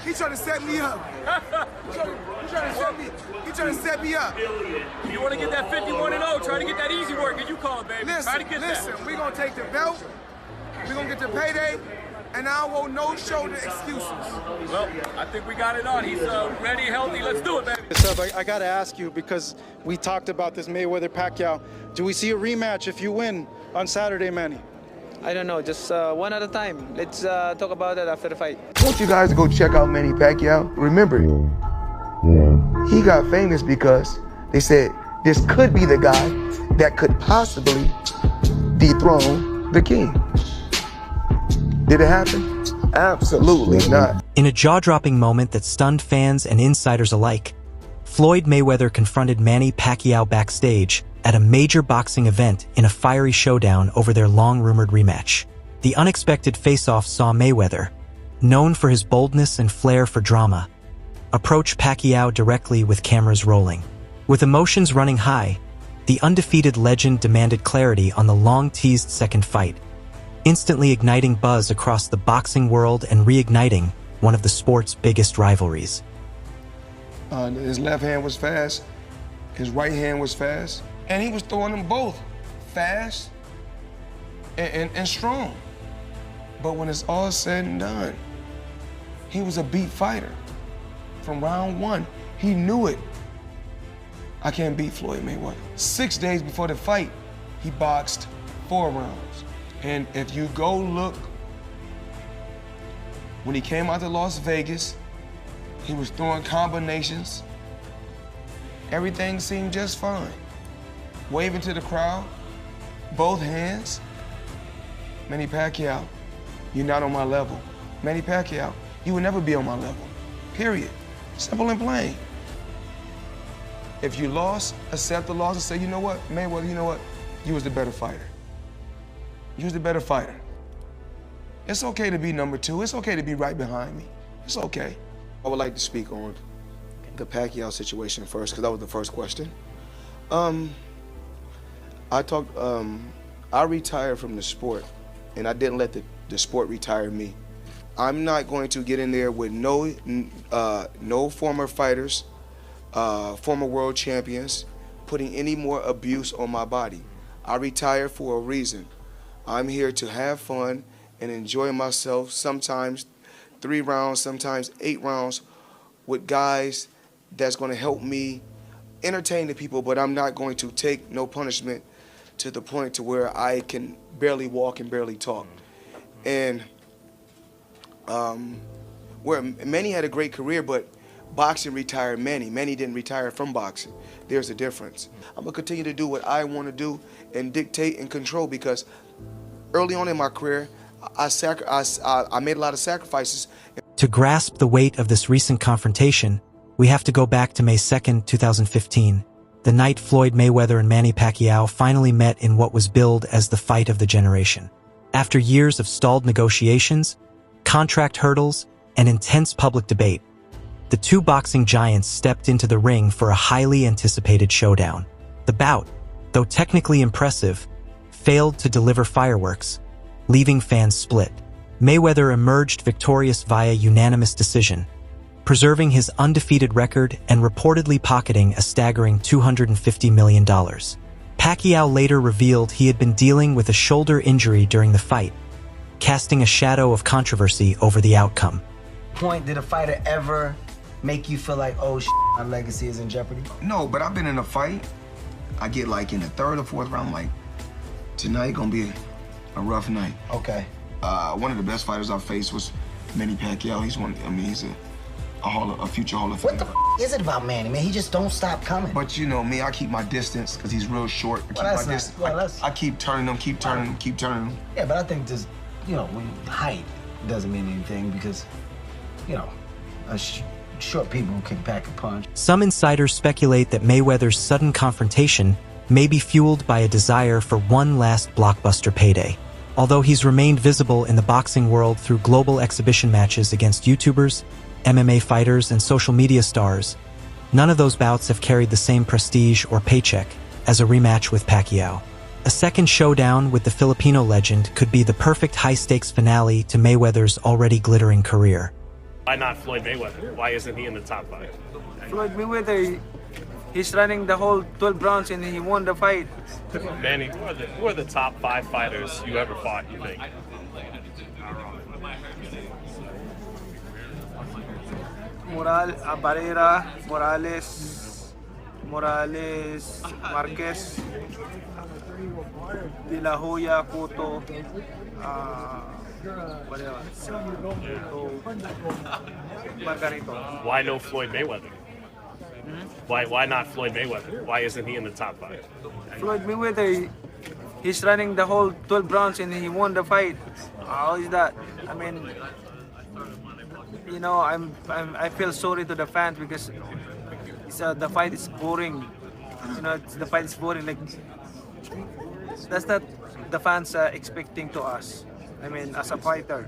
He trying to set me up. He trying to set me up. You want to get that 51-0, try to get that easy work, and you call it, baby. Try to get listen, we going to take the belt, we going to get the payday, and I don't want no shoulder excuses. Well, I think we got it on. He's ready, healthy. Let's do it, baby. I got to ask you, because we talked about this Mayweather Pacquiao. Do we see a rematch if you win on Saturday, Manny? I don't know, just one at a time. Let's talk about that after the fight. I want you guys to go check out Manny Pacquiao. Remember, he got famous because they said this could be the guy that could possibly dethrone the king. Did it happen? Absolutely not. In a jaw-dropping moment that stunned fans and insiders alike, Floyd Mayweather confronted Manny Pacquiao backstage at a major boxing event in a fiery showdown over their long-rumored rematch. The unexpected face-off saw Mayweather, known for his boldness and flair for drama, approach Pacquiao directly with cameras rolling. With emotions running high, the undefeated legend demanded clarity on the long-teased second fight, instantly igniting buzz across the boxing world and reigniting one of the sport's biggest rivalries. His left hand was fast, his right hand was fast, and he was throwing them both fast and strong. But when it's all said and done, he was a beat fighter. From round one, he knew it. I can't beat Floyd Mayweather. 6 days before the fight, he boxed 4 rounds. And if you go look, when he came out to Las Vegas, he was throwing combinations. Everything seemed just fine. Waving to the crowd, both hands. Manny Pacquiao, you're not on my level. Manny Pacquiao, you will never be on my level, period. Simple and plain. If you lost, accept the loss and say, you know what, Mayweather, you know what? You was the better fighter. You was the better fighter. It's okay to be number 2. It's okay to be right behind me. It's okay. I would like to speak on the Pacquiao situation first, because that was the first question. I retired from the sport, and I didn't let the sport retire me. I'm not going to get in there with no former fighters, former world champions, putting any more abuse on my body. I retired for a reason. I'm here to have fun and enjoy myself, sometimes 3 rounds, sometimes 8 rounds, with guys that's going to help me entertain the people, but I'm not going to take no punishment to the point to where I can barely walk and barely talk. And where Manny had a great career, but boxing retired Manny. Manny didn't retire from boxing. There's a difference. I'm gonna continue to do what I want to do and dictate and control, because early on in my career, I made a lot of sacrifices. To grasp the weight of this recent confrontation, we have to go back to May 2nd, 2015, the night Floyd Mayweather and Manny Pacquiao finally met in what was billed as the fight of the generation. After years of stalled negotiations, contract hurdles, and intense public debate, the two boxing giants stepped into the ring for a highly anticipated showdown. The bout, though technically impressive, failed to deliver fireworks, leaving fans split. Mayweather emerged victorious via unanimous decision, preserving his undefeated record and reportedly pocketing a staggering $250 million. Pacquiao later revealed he had been dealing with a shoulder injury during the fight, casting a shadow of controversy over the outcome. Did a fighter ever make you feel like, oh, my legacy is in jeopardy? No, but I've been in a fight. I get like in the 3rd or 4th round, like, tonight gonna be a rough night. Okay. One of the best fighters I've faced was Manny Pacquiao. He's a future Hall of Famer. What the is it about Manny, man? He just don't stop coming. But you know me, I keep my distance because he's real short. I keep turning him, keep turning him. Yeah, but I think just, when height doesn't mean anything because, short people can pack a punch. Some insiders speculate that Mayweather's sudden confrontation may be fueled by a desire for one last blockbuster payday. Although he's remained visible in the boxing world through global exhibition matches against YouTubers, MMA fighters, and social media stars, none of those bouts have carried the same prestige or paycheck as a rematch with Pacquiao. A second showdown with the Filipino legend could be the perfect high-stakes finale to Mayweather's already glittering career. Why not Floyd Mayweather? Why isn't he in the top 5? Floyd Mayweather, he's running the whole 12 rounds and he won the fight. Manny, who are the top 5 fighters you ever fought, you think? Barrera, Morales, Marquez, De La Hoya, Cotto, Margarito. Why no Floyd Mayweather? Why not Floyd Mayweather? Why isn't he in the top 5? Floyd Mayweather, he's running the whole 12 rounds and he won the fight. How is that? I mean, you know, I feel sorry to the fans because the fight is boring. You know, the fight is boring. Like, that's not the fans are expecting to us. I mean, as a fighter,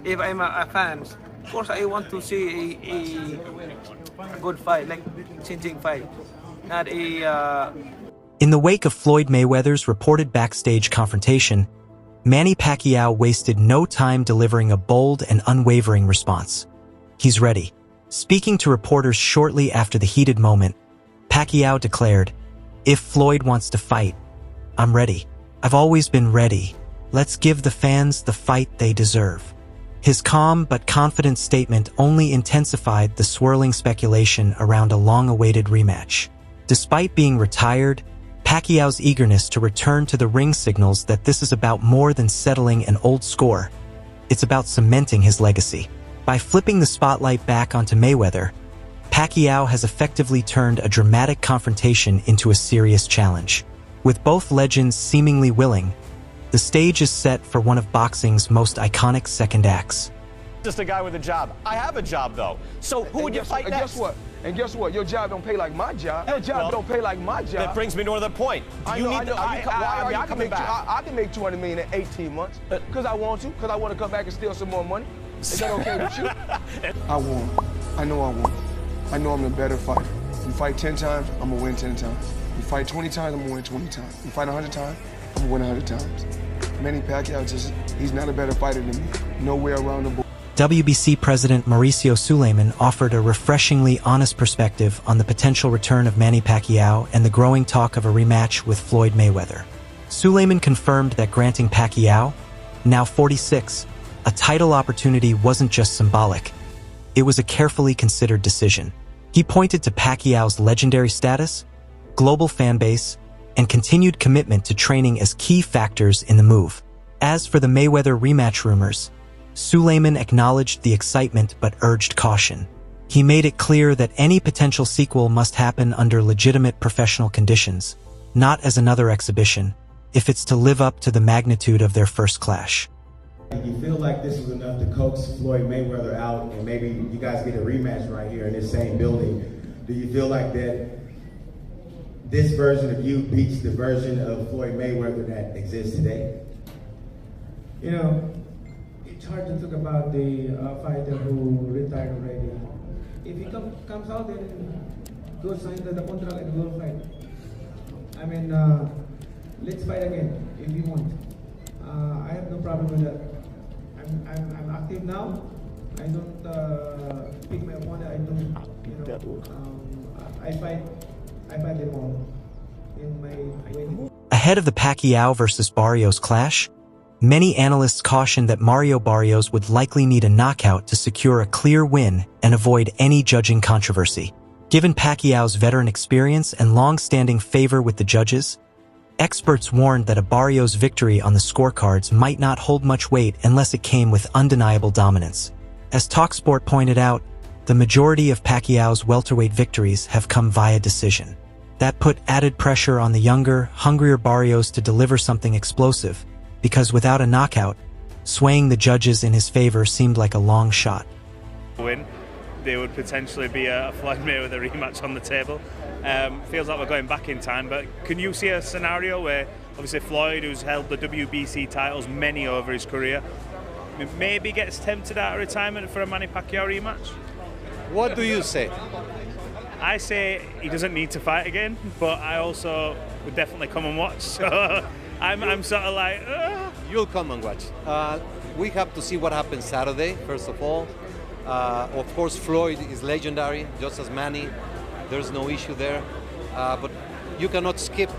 if I'm a fan, of course I want to see a good fight, like changing fight, not a. In the wake of Floyd Mayweather's reported backstage confrontation, Manny Pacquiao wasted no time delivering a bold and unwavering response. He's ready. Speaking to reporters shortly after the heated moment, Pacquiao declared, "If Floyd wants to fight, I'm ready. I've always been ready. Let's give the fans the fight they deserve." His calm but confident statement only intensified the swirling speculation around a long-awaited rematch. Despite being retired, Pacquiao's eagerness to return to the ring signals that this is about more than settling an old score. It's about cementing his legacy. By flipping the spotlight back onto Mayweather, Pacquiao has effectively turned a dramatic confrontation into a serious challenge. With both legends seemingly willing, the stage is set for one of boxing's most iconic second acts. Just a guy with a job. I have a job, though. So who would you fight next? And guess what? Your job don't pay like my job. Your job don't pay like my job. That brings me to another point. Why are you coming back? I can make $200 million in 18 months because I want to. Because I want to come back and steal some more money. Is that okay with you? I won. I know I won. I know I'm the better fighter. You fight 10 times, I'm gonna win 10 times. You fight 20 times, I'm gonna win 20 times. You fight 100 times, I'm gonna win 100 times. Manny Pacquiao he's not a better fighter than me. Nowhere around the board. WBC President Mauricio Suleiman offered a refreshingly honest perspective on the potential return of Manny Pacquiao and the growing talk of a rematch with Floyd Mayweather. Suleiman confirmed that granting Pacquiao, now 46, a title opportunity wasn't just symbolic. It was a carefully considered decision. He pointed to Pacquiao's legendary status, global fan base, and continued commitment to training as key factors in the move. As for the Mayweather rematch rumors, Suleiman acknowledged the excitement but urged caution. He made it clear that any potential sequel must happen under legitimate professional conditions, not as another exhibition, if it's to live up to the magnitude of their first clash. Do you feel like this was enough to coax Floyd Mayweather out and maybe you guys get a rematch right here in this same building? Do you feel like that this version of you beats the version of Floyd Mayweather that exists today? You know, it's hard to talk about the fighter who retired already. If he comes out and goes sign the contract and go fight, I mean, let's fight again if you want. I have no problem with that. I'm active now. I don't pick my opponent. I don't, I fight them all in my way. Ahead of the Pacquiao versus Barrios clash, many analysts cautioned that Mario Barrios would likely need a knockout to secure a clear win and avoid any judging controversy. Given Pacquiao's veteran experience and long-standing favor with the judges, experts warned that a Barrios victory on the scorecards might not hold much weight unless it came with undeniable dominance. As TalkSport pointed out, the majority of Pacquiao's welterweight victories have come via decision. That put added pressure on the younger, hungrier Barrios to deliver something explosive, because without a knockout, swaying the judges in his favor seemed like a long shot. Win, there would potentially be a Floyd Mayweather rematch on the table. Feels like we're going back in time, but can you see a scenario where obviously Floyd, who's held the WBC titles many over his career, maybe gets tempted out of retirement for a Manny Pacquiao rematch? What do you say? I say he doesn't need to fight again, but I also would definitely come and watch. So I'm sort of like, You'll come and watch. We have to see what happens Saturday, first of all. Of course, Floyd is legendary, just as Manny. There's no issue there. But you cannot skip.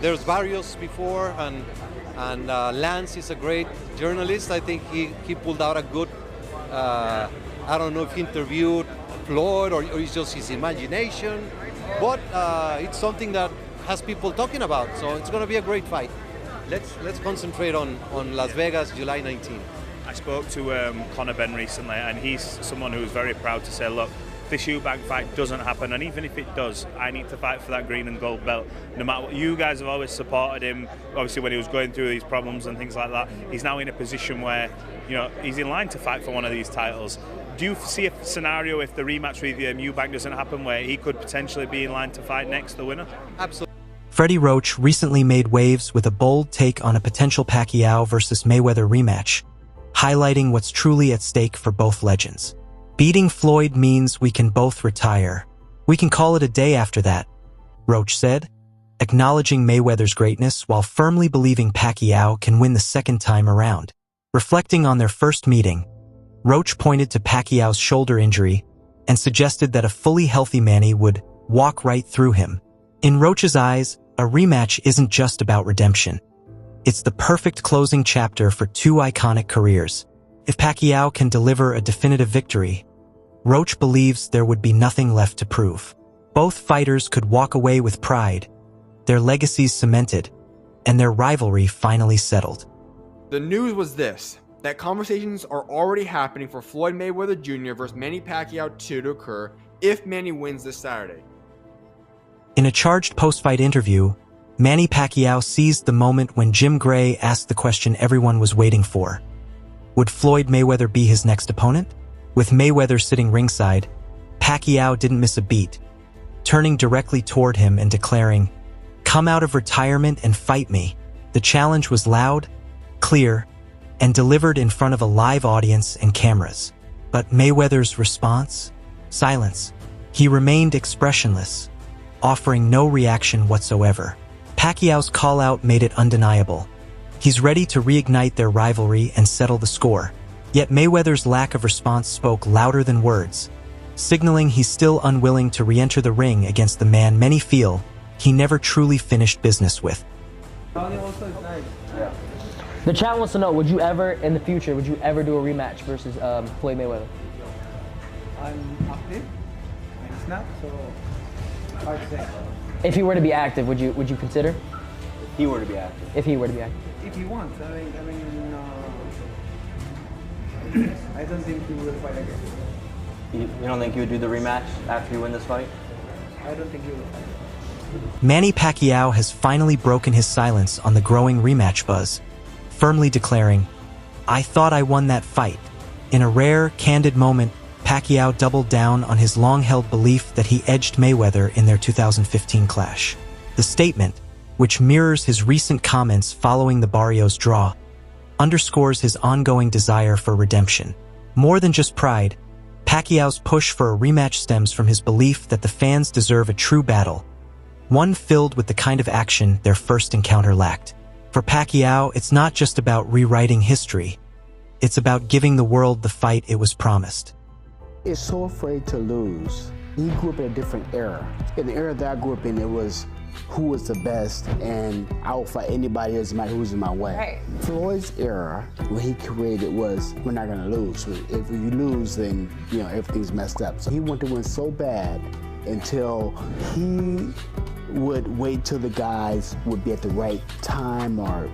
There's Barrios before, and Lance is a great journalist. I think he pulled out a good, I don't know if he interviewed Floyd or it's just his imagination, but it's something that has people talking about. So it's going to be a great fight. Let's concentrate on Las Vegas, July 19. I spoke to Conor Benn recently, and he's someone who's very proud to say, look, this Eubank fight doesn't happen, and even if it does, I need to fight for that green and gold belt. No matter what, you guys have always supported him, obviously when he was going through these problems and things like that. He's now in a position where, you know, he's in line to fight for one of these titles. Do you see a scenario if the rematch with Eubank doesn't happen where he could potentially be in line to fight next, the winner? Absolutely. Freddie Roach recently made waves with a bold take on a potential Pacquiao versus Mayweather rematch, highlighting what's truly at stake for both legends. Beating Floyd means we can both retire. We can call it a day after that, Roach said, acknowledging Mayweather's greatness while firmly believing Pacquiao can win the second time around. Reflecting on their first meeting, Roach pointed to Pacquiao's shoulder injury and suggested that a fully healthy Manny would walk right through him. In Roach's eyes, a rematch isn't just about redemption. It's the perfect closing chapter for two iconic careers. If Pacquiao can deliver a definitive victory, Roach believes there would be nothing left to prove. Both fighters could walk away with pride, their legacies cemented, and their rivalry finally settled. The news was this, that conversations are already happening for Floyd Mayweather Jr. versus Manny Pacquiao 2 to occur if Manny wins this Saturday. In a charged post-fight interview, Manny Pacquiao seized the moment when Jim Gray asked the question everyone was waiting for. Would Floyd Mayweather be his next opponent? With Mayweather sitting ringside, Pacquiao didn't miss a beat, turning directly toward him and declaring, "Come out of retirement and fight me." The challenge was loud, clear, and delivered in front of a live audience and cameras. But Mayweather's response? Silence. He remained expressionless, offering no reaction whatsoever. Pacquiao's call-out made it undeniable. He's ready to reignite their rivalry and settle the score. Yet Mayweather's lack of response spoke louder than words, signaling he's still unwilling to re-enter the ring against the man many feel he never truly finished business with. The chat wants to know, would you ever, in the future, would you ever do a rematch versus Floyd Mayweather? I'm active. It's not so hard to say. If he were to be active, would you consider? If he were to be active. If he were to be active. If he wants, I don't think he will fight again. You don't think you would do the rematch after you win this fight? I don't think he will fight. Manny Pacquiao has finally broken his silence on the growing rematch buzz, firmly declaring, "I thought I won that fight." In a rare, candid moment, Pacquiao doubled down on his long-held belief that he edged Mayweather in their 2015 clash. The statement, which mirrors his recent comments following the Barrios draw, underscores his ongoing desire for redemption. More than just pride, Pacquiao's push for a rematch stems from his belief that the fans deserve a true battle, one filled with the kind of action their first encounter lacked. For Pacquiao, it's not just about rewriting history. It's about giving the world the fight it was promised. Is so afraid to lose. He grew up in a different era. In the era that I grew up in, it was who was the best, and I will fight anybody who's in my way. Right. Floyd's era, what he created was, we're not gonna lose. If you lose, then everything's messed up. So he wanted to win so bad until he would wait till the guys would be at the right time or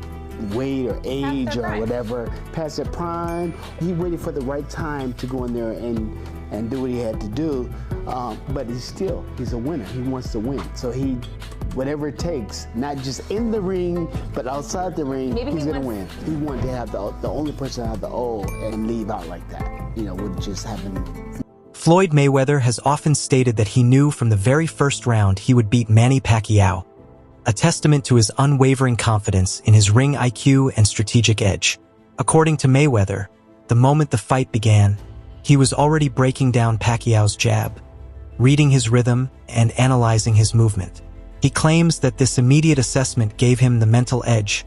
weight or age or whatever, past their prime. He waited for the right time to go in there and do what he had to do. But he's a winner. He wants to win. So whatever it takes, not just in the ring, but outside the ring, he's gonna win. He wanted to have the only person to have the O and leave out like that. Would just happen. Floyd Mayweather has often stated that he knew from the very first round he would beat Manny Pacquiao, a testament to his unwavering confidence in his ring IQ and strategic edge. According to Mayweather, the moment the fight began, he was already breaking down Pacquiao's jab, reading his rhythm and analyzing his movement. He claims that this immediate assessment gave him the mental edge,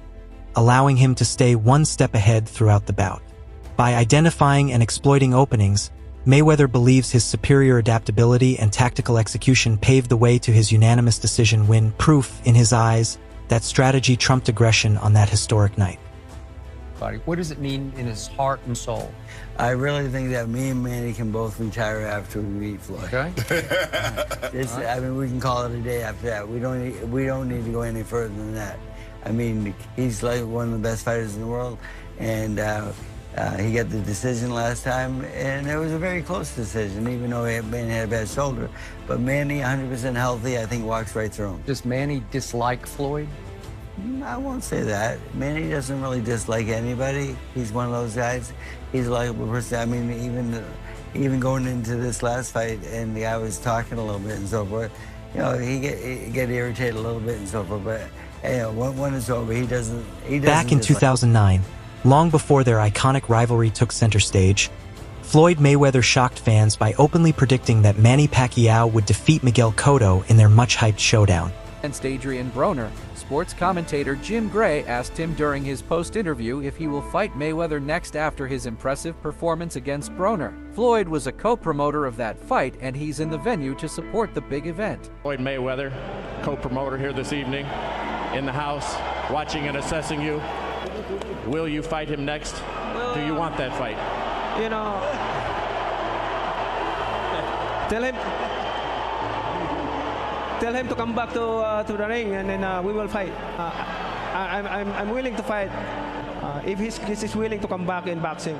allowing him to stay one step ahead throughout the bout. By identifying and exploiting openings, Mayweather believes his superior adaptability and tactical execution paved the way to his unanimous decision win, proof, in his eyes, that strategy trumped aggression on that historic night. What does it mean in his heart and soul? I really think that me and Manny can both retire after we beat Floyd. Okay. I mean, we can call it a day after that. We don't need to go any further than that. I mean, he's like one of the best fighters in the world, and he got the decision last time, and it was a very close decision, even though Manny had a bad shoulder. But Manny, 100% healthy, I think walks right through him. Does Manny dislike Floyd? I won't say that. Manny doesn't really dislike anybody. He's one of those guys. He's a likable person. I mean, even going into this last fight, and the guy was talking a little bit and so forth, you know, he get irritated a little bit and so forth, but you know, when it's over, he doesn't Back in 2009, long before their iconic rivalry took center stage, Floyd Mayweather shocked fans by openly predicting that Manny Pacquiao would defeat Miguel Cotto in their much-hyped showdown. Against Adrian Broner, sports commentator Jim Gray asked him during his post-interview if he will fight Mayweather next after his impressive performance against Broner. Floyd was a co-promoter of that fight, and he's in the venue to support the big event. Floyd Mayweather, co-promoter here this evening, in the house, watching and assessing you. Will you fight him next? Do you want that fight? You know, tell him to come back to the ring, and then we will fight. I'm willing to fight if he's willing to come back in boxing.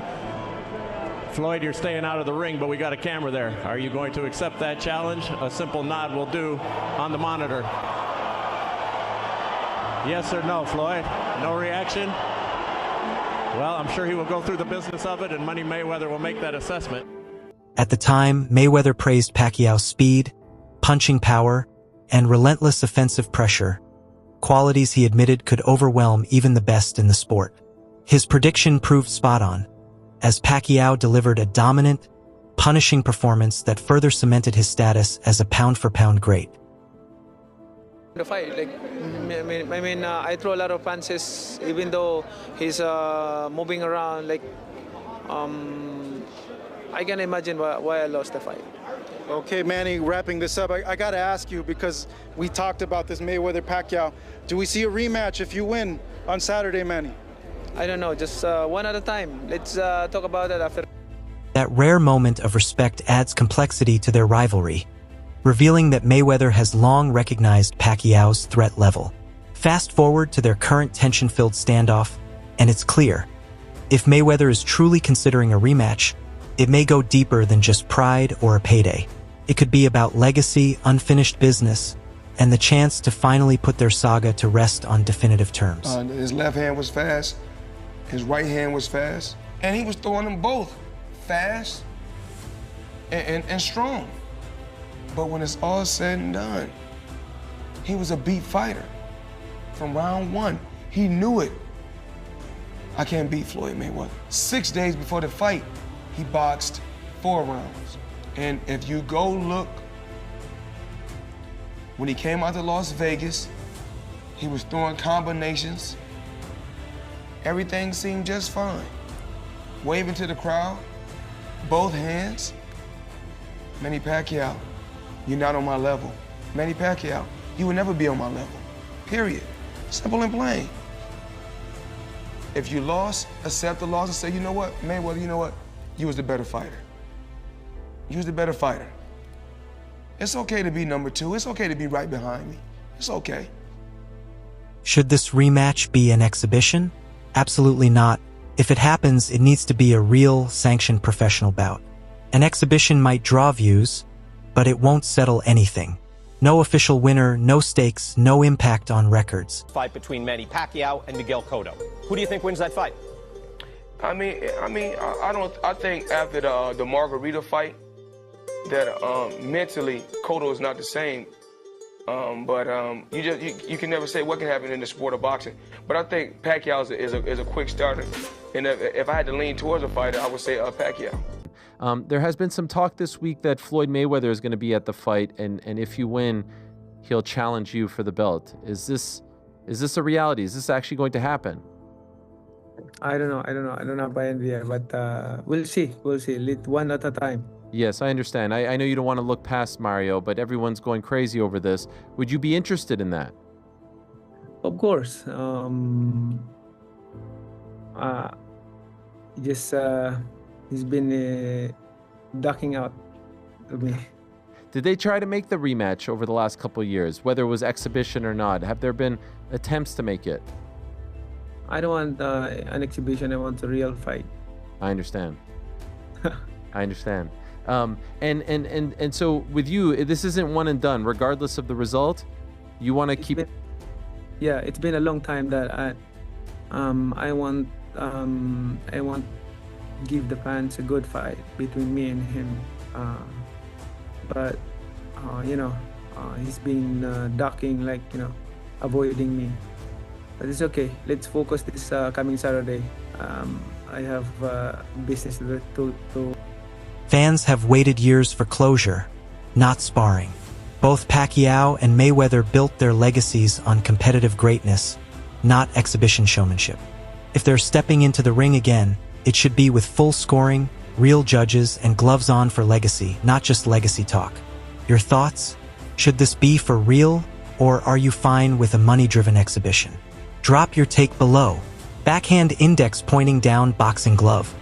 Floyd, you're staying out of the ring, but we got a camera there. Are you going to accept that challenge? A simple nod will do on the monitor. Yes or no, Floyd? No reaction? Well, I'm sure he will go through the business of it, and Manny Mayweather will make that assessment. At the time, Mayweather praised Pacquiao's speed, punching power, and relentless offensive pressure, qualities he admitted could overwhelm even the best in the sport. His prediction proved spot on, as Pacquiao delivered a dominant, punishing performance that further cemented his status as a pound-for-pound great. The fight, like, I throw a lot of punches, even though he's moving around. Like, I can imagine why I lost the fight. Okay, Manny, wrapping this up, I got to ask you, because we talked about this Mayweather-Pacquiao. Do we see a rematch if you win on Saturday, Manny? I don't know, just one at a time. Let's talk about it after. That rare moment of respect adds complexity to their rivalry, revealing that Mayweather has long recognized Pacquiao's threat level. Fast forward to their current tension-filled standoff, and it's clear. If Mayweather is truly considering a rematch, it may go deeper than just pride or a payday. It could be about legacy, unfinished business, and the chance to finally put their saga to rest on definitive terms. His left hand was fast, his right hand was fast, and he was throwing them both fast and strong. But when it's all said and done, he was a beat fighter. From round one, he knew it. I can't beat Floyd Mayweather. 6 days before the fight, he boxed 4 rounds. And if you go look, when he came out to Las Vegas, he was throwing combinations. Everything seemed just fine. Waving to the crowd, both hands. Manny Pacquiao, you're not on my level. Manny Pacquiao, you will never be on my level, period. Simple and plain. If you lost, accept the loss and say, you know what, Mayweather, you know what? You was the better fighter. You was the better fighter. It's okay to be number 2. It's okay to be right behind me. It's okay. Should this rematch be an exhibition? Absolutely not. If it happens, it needs to be a real, sanctioned professional bout. An exhibition might draw views, but it won't settle anything. No official winner, no stakes, no impact on records. Fight between Manny Pacquiao and Miguel Cotto. Who do you think wins that fight? I think after the Margarita fight, that mentally Cotto is not the same. You can never say what can happen in the sport of boxing. But I think Pacquiao is a quick starter. And if I had to lean towards a fighter, I would say Pacquiao. There has been some talk this week that Floyd Mayweather is going to be at the fight, and if you win, he'll challenge you for the belt. Is this a reality? Is this actually going to happen? I don't know. I don't have idea, but we'll see. We'll see. One at a time. Yes, I understand. I know you don't want to look past Mario, but everyone's going crazy over this. Would you be interested in that? Of course. Just he's been ducking out of me. Did they try to make the rematch over the last couple of years, whether it was exhibition or not? Have there been attempts to make it? I don't want an exhibition. I want a real fight. I understand. I understand. And so with you, this isn't one and done. Regardless of the result, you want to keep. Yeah, it's been a long time that I want give the fans a good fight between me and him. But he's been ducking, like, avoiding me. But it's okay. Let's focus this coming Saturday. I have business to. Fans have waited years for closure, not sparring. Both Pacquiao and Mayweather built their legacies on competitive greatness, not exhibition showmanship. If they're stepping into the ring again, it should be with full scoring, real judges, and gloves on for legacy, not just legacy talk. Your thoughts? Should this be for real, or are you fine with a money-driven exhibition? Drop your take below. Backhand index pointing down, boxing glove.